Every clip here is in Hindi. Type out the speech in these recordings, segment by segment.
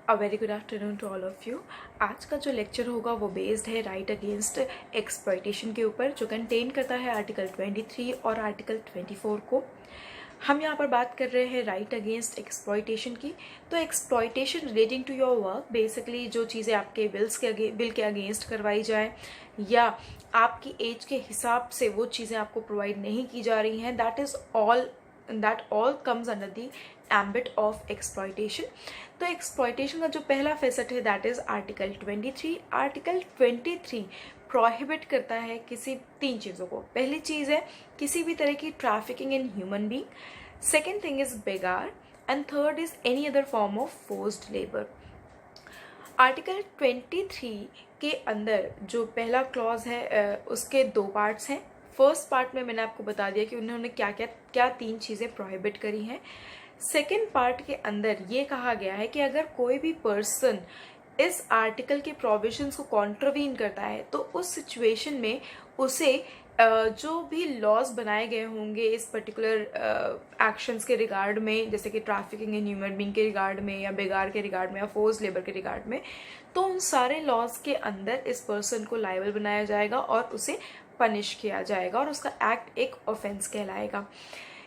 A very good afternoon to all of you. आज का जो लेक्चर होगा वो बेस्ड है राइट अगेंस्ट एक्सप्लॉयटेशन के ऊपर, जो कंटेन करता है आर्टिकल 23 और आर्टिकल 24 को। हम यहाँ पर बात कर रहे हैं राइट अगेंस्ट एक्सप्लॉयटेशन की। तो exploitation relating to your work, basically जो चीज़ें आपके बिल के अगेंस्ट करवाई जाए या आपकी एज के हिसाब से वो चीज़ें आपको प्रोवाइड नहीं की जा रही हैं, that all comes under the ambit of exploitation. तो एक्सप्लॉयटेशन का जो पहला फेसेट है that is article 23। Article 23 prohibit करता है किसी तीन चीज़ों को। पहली चीज़ है किसी भी तरह की trafficking in human being, second thing is बेगार, and third is any other form of forced labour. Article 23 के अंदर जो पहला क्लॉज है उसके दो पार्ट्स हैं। फर्स्ट पार्ट में मैंने आपको बता दिया कि उन्होंने क्या तीन चीज़ें प्रोहिबिट करी हैं। सेकेंड पार्ट के अंदर ये कहा गया है कि अगर कोई भी पर्सन इस आर्टिकल के प्रोविजंस को कॉन्ट्रवीन करता है तो उस सिचुएशन में उसे जो भी लॉज बनाए गए होंगे इस पर्टिकुलर एक्शंस के रिगार्ड में, जैसे कि ट्रैफिकिंग इन ह्यूमन बीइंग के रिगार्ड में या बेगार के रिगार्ड में या फोर्स लेबर के रिगार्ड में, तो उन सारे लॉज के अंदर इस पर्सन को लायबल बनाया जाएगा और उसे पनिश किया जाएगा और उसका एक्ट एक ऑफेंस कहलाएगा।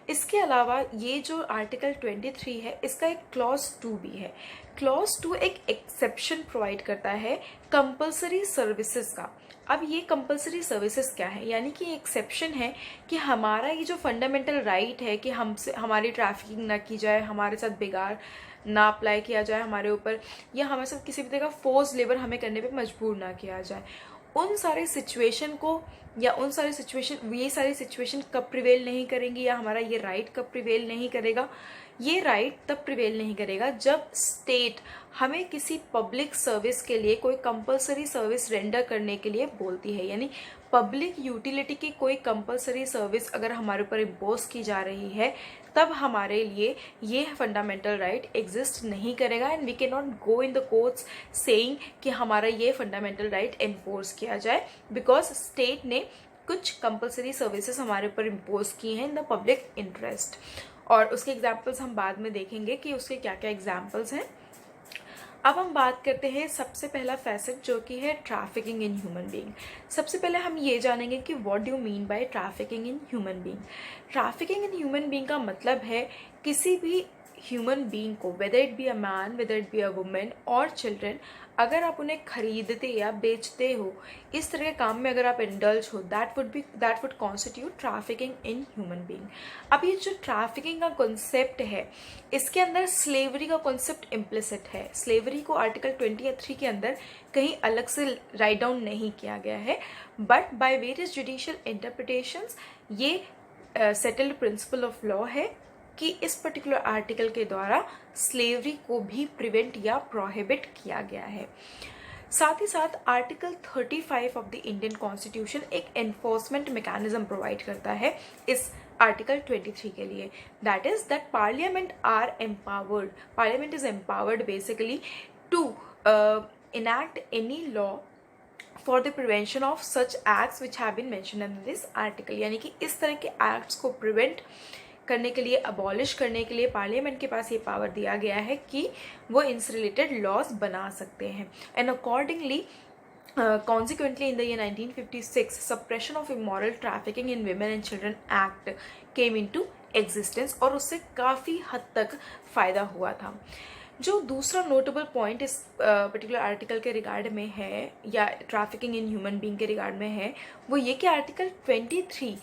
इसके अलावा ये जो आर्टिकल 23 है इसका एक क्लॉज 2 भी है। क्लॉज 2 एक एक्सेप्शन प्रोवाइड करता है कंपलसरी सर्विसेज का। अब ये कंपलसरी सर्विसेज क्या है, यानी कि एक्सेप्शन है कि हमारा ये जो फंडामेंटल राइट है कि हमसे हमारी ट्रैफिकिंग ना की जाए, हमारे साथ बेगार ना अप्लाई किया जाए हमारे ऊपर, या हमारे साथ किसी भी तरह का फोर्स लेबर हमें करने पे मजबूर ना किया जाए, उन सारे सिचुएशन को या ये सारी सिचुएशन कब प्रिवेल नहीं करेंगी या हमारा ये राइट कब प्रिवेल नहीं करेगा। ये राइट तब प्रिवेल नहीं करेगा जब स्टेट हमें किसी पब्लिक सर्विस के लिए कोई कंपलसरी सर्विस रेंडर करने के लिए बोलती है, यानी पब्लिक यूटिलिटी की कोई कंपलसरी सर्विस अगर हमारे ऊपर इम्पोज की जा रही है तब हमारे लिए ये फंडामेंटल राइट एग्जिस्ट नहीं करेगा and we can not go in the courts saying कि हमारा ये फंडामेंटल राइट एनफोर्स किया जाए, बिकॉज स्टेट ने कुछ कंपलसरी सर्विसेज हमारे ऊपर इम्पोज की हैं इन द पब्लिक इंटरेस्ट। और उसके एग्जाम्पल्स हम बाद में देखेंगे कि उसके क्या क्या एग्जाम्पल्स हैं। अब हम बात करते हैं सबसे पहला फैसेट जो कि है ट्रैफिकिंग इन ह्यूमन बीइंग। सबसे पहले हम ये जानेंगे कि what do mean by trafficking in human being. Trafficking in human being का मतलब है किसी भी ह्यूमन बीइंग को, whether it be a man, whether it be a women और चिल्ड्रन, अगर आप उन्हें खरीदते या बेचते हो, इस तरह के काम में अगर आप इंडल्ज हो, that would constitute trafficking in human being. अब ये जो ट्रैफिकिंग का कॉन्सेप्ट है इसके अंदर स्लेवरी का कॉन्सेप्ट इम्प्लिसिट है। स्लेवरी को आर्टिकल 23 के अंदर कहीं अलग से राइट डाउन नहीं किया गया है, but by various judicial interpretations ये सेटल्ड प्रिंसिपल ऑफ लॉ है कि इस पर्टिकुलर आर्टिकल के द्वारा स्लेवरी को भी प्रिवेंट या प्रोहिबिट किया गया है। साथ ही साथ article 35 of the Indian constitution एक एनफोर्समेंट मैकेनिज्म प्रोवाइड करता है इस आर्टिकल 23 के लिए, that is that parliament is empowered basically to enact any law for the prevention of such acts which have been mentioned in this article। यानी कि इस तरह के एक्ट्स को प्रिवेंट करने के लिए, अबॉलिश करने के लिए पार्लियामेंट के पास ये पावर दिया गया है कि वो इनसे रिलेटेड लॉज बना सकते हैं। And accordingly consequently in the year 1956 suppression of immoral trafficking in women and children act came into existence और उससे काफ़ी हद तक फ़ायदा हुआ था। जो दूसरा नोटेबल पॉइंट इस पर्टिकुलर आर्टिकल के रिगार्ड में है या ट्रैफिकिंग इन ह्यूमन बीइंग के रिगार्ड में है, वो ये कि आर्टिकल 23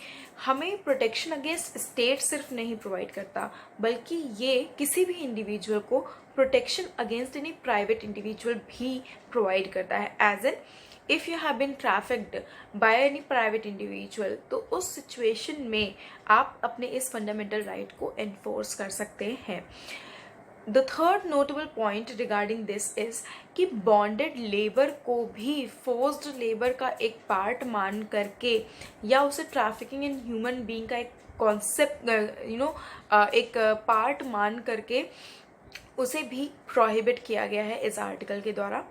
हमें प्रोटेक्शन अगेंस्ट स्टेट सिर्फ नहीं प्रोवाइड करता, बल्कि ये किसी भी इंडिविजुअल को protection against any private individual भी प्रोवाइड करता है। As an if you have been trafficked by any private individual, तो उस सिचुएशन में आप अपने इस फंडामेंटल राइट को एनफोर्स कर सकते हैं। The third notable point regarding this is कि बॉन्डेड लेबर को भी फोर्स्ड लेबर का एक पार्ट मान करके या उसे ट्रैफिकिंग इन ह्यूमन बीइंग का एक कॉन्सेप्ट एक पार्ट मान करके उसे भी प्रोहिबिट किया गया है इस आर्टिकल के द्वारा।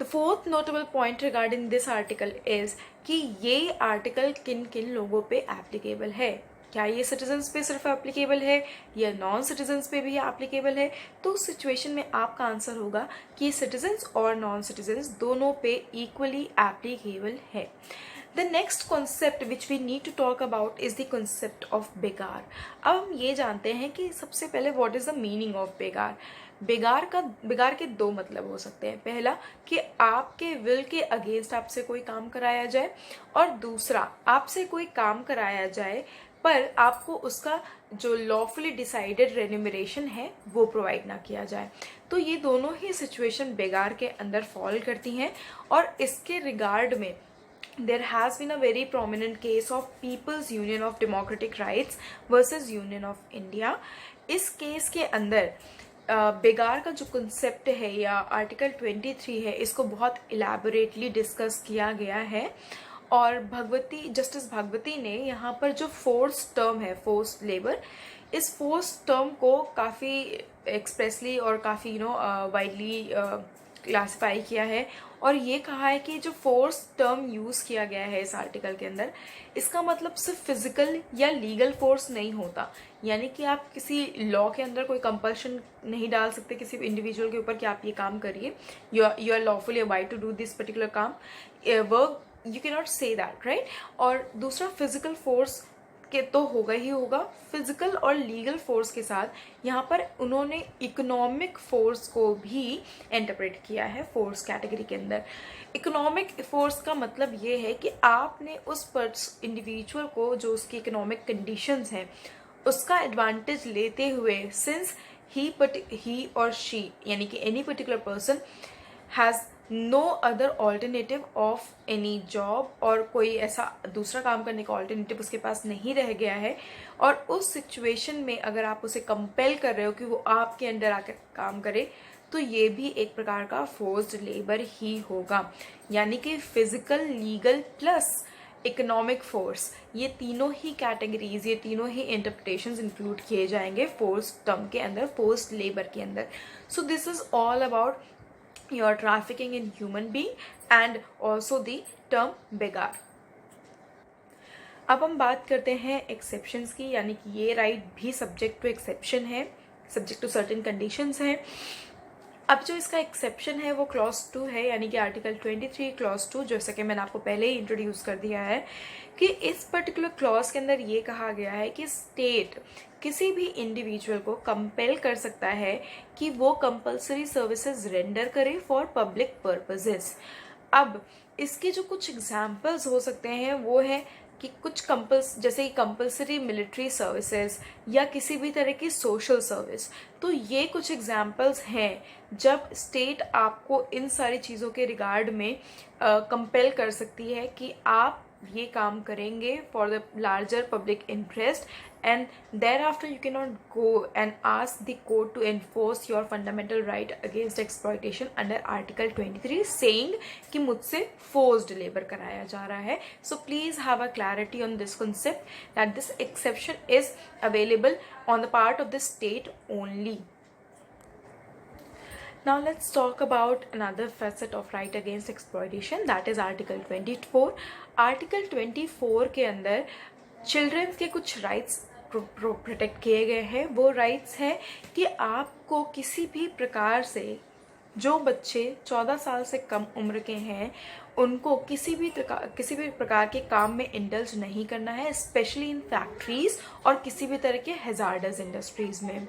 The fourth notable point regarding this article is कि ये आर्टिकल किन किन लोगों पे एप्लीकेबल है। क्या ये सिटीजन्स पे सिर्फ एप्लीकेबल है या नॉन सिटीजन्स पे भी एप्लीकेबल है? तो उस सिचुएशन में आपका आंसर होगा कि सिटीजन्स और नॉन सिटीजन्स दोनों पे इक्वली एप्लीकेबल है। The next concept which we need to talk about is the concept of बेगार। अब हम ये जानते हैं कि सबसे पहले what is the meaning of बेगार। बेगार के दो मतलब हो सकते हैं। पहला कि आपके विल के अगेंस्ट आपसे कोई काम कराया जाए, और दूसरा आपसे कोई काम कराया जाए पर आपको उसका जो लॉफुली डिसाइडेड रेन्यूमरेशन है वो प्रोवाइड ना किया जाए। तो ये दोनों ही सिचुएशन बेगार के अंदर फॉल करती हैं। और इसके रिगार्ड में there has been a very prominent case of People's Union of Democratic Rights versus Union of India। इस केस के अंदर बेगार का जो कंसेप्ट है या आर्टिकल 23 है, इसको बहुत इलेबोरेटली डिस्कस किया गया है। और जस्टिस भगवती ने यहाँ पर जो फोर्स टर्म है, फोर्स लेबर, इस फोर्स टर्म को काफ़ी एक्सप्रेसली और काफ़ी वाइडली क्लासिफाई किया है। और ये कहा है कि जो फोर्स टर्म यूज़ किया गया है इस आर्टिकल के अंदर, इसका मतलब सिर्फ फिजिकल या लीगल फोर्स नहीं होता। यानी कि आप किसी लॉ के अंदर कोई कंपल्शन नहीं डाल सकते किसी इंडिविजुअल के ऊपर कि आप ये काम करिए, you are lawfully abide to do this particular काम, work, you can not say that, right. और दूसरा फिजिकल फोर्स के तो होगा ही होगा, फिजिकल और लीगल फोर्स के साथ यहाँ पर उन्होंने इकोनॉमिक फोर्स को भी इंटरप्रेट किया है फोर्स कैटेगरी के अंदर। इकोनॉमिक फोर्स का मतलब ये है कि आपने उस इंडिविजुअल को जो उसकी इकोनॉमिक कंडीशंस हैं उसका एडवांटेज लेते हुए, सिंस ही और शी यानी कि any particular person has no other alternative of any job, और कोई ऐसा दूसरा काम करने का ऑल्टरनेटिव उसके पास नहीं रह गया है, और उस सिचुएशन में अगर आप उसे कंपेल कर रहे हो कि वो आपके अंडर आकर काम करे, तो ये भी एक प्रकार का फोर्स्ड लेबर ही होगा। यानी कि physical, legal plus economic force, ये तीनों ही कैटेगरीज, ये तीनों ही इंटरप्रिटेशंस इंक्लूड किए जाएंगे फोर्स टर्म के अंदर, फोर्स्ड लेबर के अंदर। So this is all about your trafficking in human being and also the term begar। अब हम बात करते हैं एक्सेप्शंस की, यानी कि ये राइट भी सब्जेक्ट टू एक्सेप्शन है, सब्जेक्ट टू सर्टेन कंडीशंस है। अब जो इसका एक्सेप्शन है वो क्लॉज 2 है, यानी कि आर्टिकल 23 क्लॉज 2, जैसा कि मैंने आपको पहले ही इंट्रोड्यूस कर दिया है कि इस पर्टिकुलर क्लॉज के अंदर ये कहा गया है कि स्टेट किसी भी इंडिविजुअल को कंपेल कर सकता है कि वो कंपल्सरी सर्विसेज रेंडर करे फॉर पब्लिक पर्पसेस। अब इसके जो कुछ एग्जाम्पल्स हो सकते हैं वो है कि कुछ जैसे कि कंपल्सरी मिलिट्री सर्विसेज या किसी भी तरह की सोशल सर्विस। तो ये कुछ एग्जाम्पल्स हैं जब स्टेट आपको इन सारी चीज़ों के रिगार्ड में कंपेल कर सकती है कि आप ये काम करेंगे for the larger public interest, and thereafter you cannot go and ask the court to enforce your fundamental right against exploitation under article 23 saying कि मुझसे forced labor कराया जा रहा है। So please have a clarity on this concept that this exception is available on the part of the state only। Now let's talk about another facet of right against exploitation, that is article 24। article 24 के अंदर चिल्ड्रंस के कुछ राइट्स प्रोटेक्ट किए गए हैं। वो राइट्स हैं कि आपको किसी भी प्रकार से जो बच्चे 14 साल से कम उम्र के हैं उनको किसी भी प्रकार के काम में इंडल्ज नहीं करना है, स्पेशली इन फैक्ट्रीज और किसी भी तरह के हैजार्डस इंडस्ट्रीज में।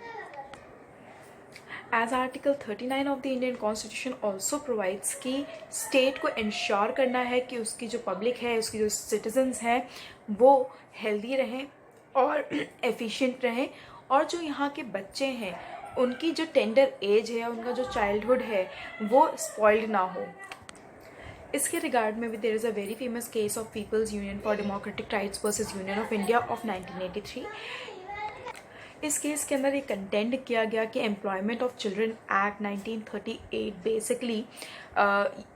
As Article 39 of the Indian Constitution also provides कि स्टेट को इंश्योर करना है कि उसकी जो पब्लिक है, उसकी जो सिटीजन्स हैं वो हेल्दी रहें और एफिशिएंट रहें, और जो यहाँ के बच्चे हैं उनकी जो टेंडर एज है, उनका जो चाइल्डहुड है वो स्पॉइल्ड ना हो। इसके रिगार्ड में भी there is a very famous case of people's union for democratic rights versus union of India of 1983। इस केस के अंदर ये कंटेंड किया गया कि employment of children act 1938 basically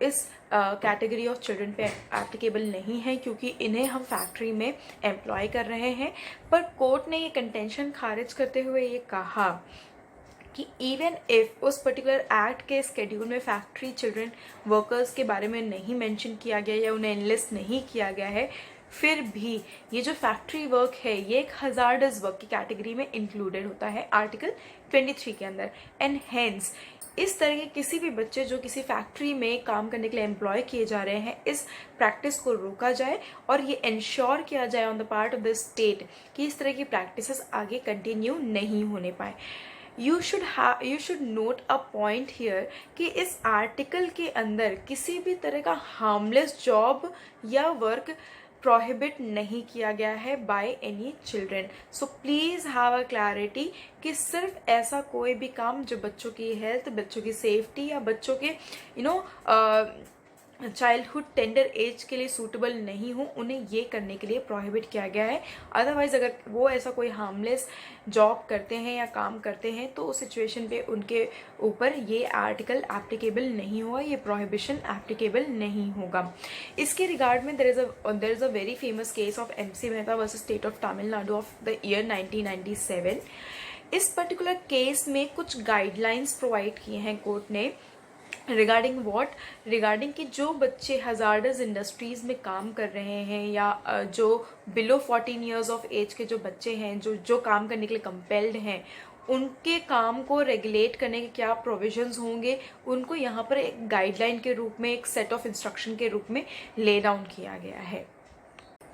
इस कैटेगरी ऑफ चिल्ड्रन पे एप्लीकेबल नहीं है, क्योंकि इन्हें हम फैक्ट्री में एम्प्लॉय कर रहे हैं। पर कोर्ट ने ये कंटेंशन खारिज करते हुए ये कहा कि इवन इफ उस पर्टिकुलर एक्ट के स्केड्यूल में फैक्ट्री चिल्ड्रन वर्कर्स के बारे में नहीं मेंशन किया गया या उन्हें एनलिस्ट नहीं किया गया है, फिर भी ये जो फैक्ट्री वर्क है ये एक हजार्डस वर्क की कैटेगरी में इंक्लूडेड होता है आर्टिकल 23 के अंदर। एंड हेंस इस तरह के किसी भी बच्चे जो किसी फैक्ट्री में काम करने के लिए एम्प्लॉय किए जा रहे हैं, इस प्रैक्टिस को रोका जाए और ये इंश्योर किया जाए on the part of the state कि इस तरह की प्रैक्टिसेस आगे कंटिन्यू नहीं होने पाए। You should note a point here कि इस आर्टिकल के अंदर किसी भी तरह का हार्मलेस जॉब या वर्क प्रोहिबिट नहीं किया गया है by any children. So please have a clarity कि सिर्फ ऐसा कोई भी काम जो बच्चों की हेल्थ, बच्चों की सेफ्टी या बच्चों के चाइल्डहुड टेंडर एज के लिए सूटेबल नहीं हो, उन्हें ये करने के लिए प्रोहिबिट किया गया है। अदरवाइज अगर वो ऐसा कोई हार्मलेस जॉब करते हैं या काम करते हैं तो उस सिचुएशन पे उनके ऊपर ये आर्टिकल एप्लीकेबल नहीं होगा, ये प्रोहिबिशन एप्लीकेबल नहीं होगा। इसके रिगार्ड में there is a very famous case of MC Mehta versus state of Tamil Nadu of the year 1997। इस पर्टिकुलर केस में कुछ गाइडलाइंस प्रोवाइड किए हैं कोर्ट ने रिगार्डिंग कि जो बच्चे हजार्डस इंडस्ट्रीज़ में काम कर रहे हैं या जो बिलो 14 ईयर्स ऑफ एज के जो बच्चे हैं जो काम करने के लिए कंपेल्ड हैं, उनके काम को रेगुलेट करने के क्या प्रोविजंस होंगे, उनको यहाँ पर एक गाइडलाइन के रूप में, एक सेट ऑफ इंस्ट्रक्शन के रूप में ले डाउन किया गया है।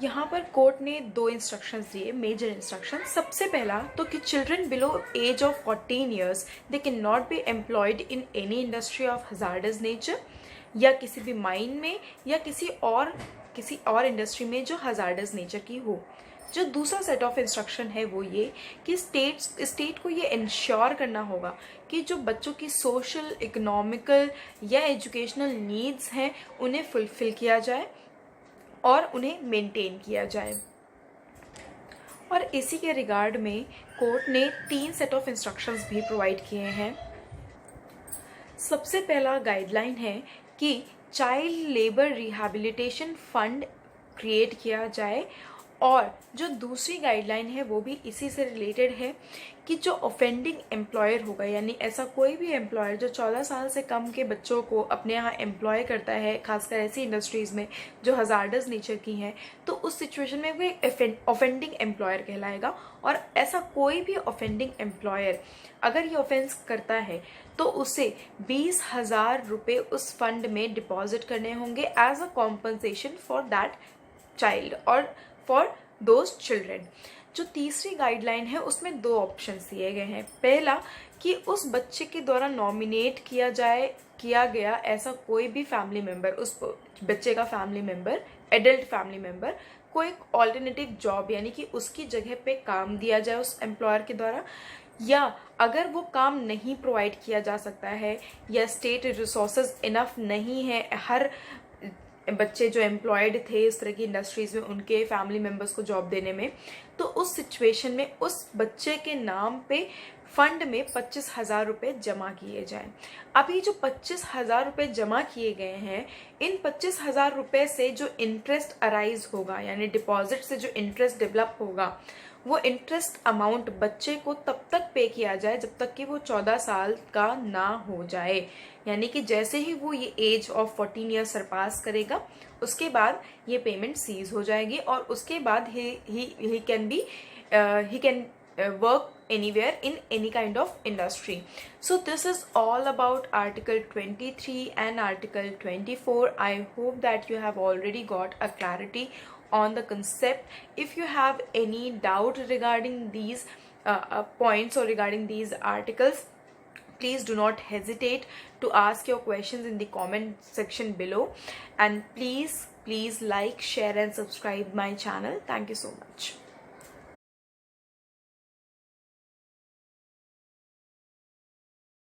यहाँ पर कोर्ट ने 2 इंस्ट्रक्शंस दिए, मेजर इंस्ट्रक्शन। सबसे पहला तो कि children below age of 14 years they can not be employed in any industry of hazardous nature, या किसी भी माइन में या किसी और इंडस्ट्री में जो हजार्डस नेचर की हो। जो दूसरा सेट ऑफ इंस्ट्रक्शन है वो ये कि स्टेट को ये इंश्योर करना होगा कि जो बच्चों की सोशल, इकोनॉमिकल या एजुकेशनल नीड्स हैं उन्हें फुलफिल किया जाए और उन्हें मेंटेन किया जाए। और इसी के रिगार्ड में कोर्ट ने 3 सेट ऑफ इंस्ट्रक्शंस भी प्रोवाइड किए हैं। सबसे पहला गाइडलाइन है कि child labour rehabilitation fund create किया जाए, और जो दूसरी गाइडलाइन है वो भी इसी से रिलेटेड है कि जो ऑफेंडिंग एम्प्लॉयर होगा, यानी ऐसा कोई भी एम्प्लॉयर जो 14 साल से कम के बच्चों को अपने यहाँ एम्प्लॉय करता है, खासकर ऐसी इंडस्ट्रीज़ में जो हजार्डस नेचर की हैं, तो उस सिचुएशन में वो एक ऑफेंडिंग एम्प्लॉयर कहलाएगा। और ऐसा कोई भी ऑफेंडिंग एम्प्लॉयर अगर ये ऑफेंस करता है तो उसे 20,000 रुपये उस फंड में डिपॉजिट करने होंगे as a compensation for that child और फॉर दोज चिल्ड्रेन। जो तीसरी गाइडलाइन है उसमें 2 ऑप्शंस दिए गए हैं। पहला कि उस बच्चे के द्वारा नॉमिनेट किया गया ऐसा कोई भी फैमिली मेम्बर, उस बच्चे का family member, adult family member को एक ऑल्टरनेटिव जॉब यानी कि उसकी जगह पे काम दिया जाए उस एम्प्लॉयर के द्वारा, या अगर वो काम नहीं प्रोवाइड किया जा सकता है या स्टेट रिसोर्सेज इनफ नहीं है हर बच्चे जो एम्प्लॉयड थे इस तरह की इंडस्ट्रीज़ में उनके फैमिली मेम्बर्स को जॉब देने में, तो उस सिचुएशन में उस बच्चे के नाम पे फंड में 25,000 रुपये जमा किए जाएं। अभी जो 25,000 रुपये जमा किए गए हैं, इन 25,000 रुपये से जो इंटरेस्ट अराइज होगा यानी डिपॉजिट से जो इंटरेस्ट डेवलप होगा, वो इंटरेस्ट अमाउंट बच्चे को तब तक पे किया जाए जब तक कि वो 14 साल का ना हो जाए। यानी कि जैसे ही वो ये एज ऑफ 14 ईयर्स सरपास करेगा उसके बाद ये पेमेंट सीज हो जाएगी, और उसके बाद he can work anywhere in any kind of industry. So this is all about Article 23 and Article 24. I hope that you have already got a clarity on the concept. If you have any doubt regarding these points or regarding these articles, please do not hesitate to ask your questions in the comment section below, and please like, share and subscribe my channel. Thank you so much.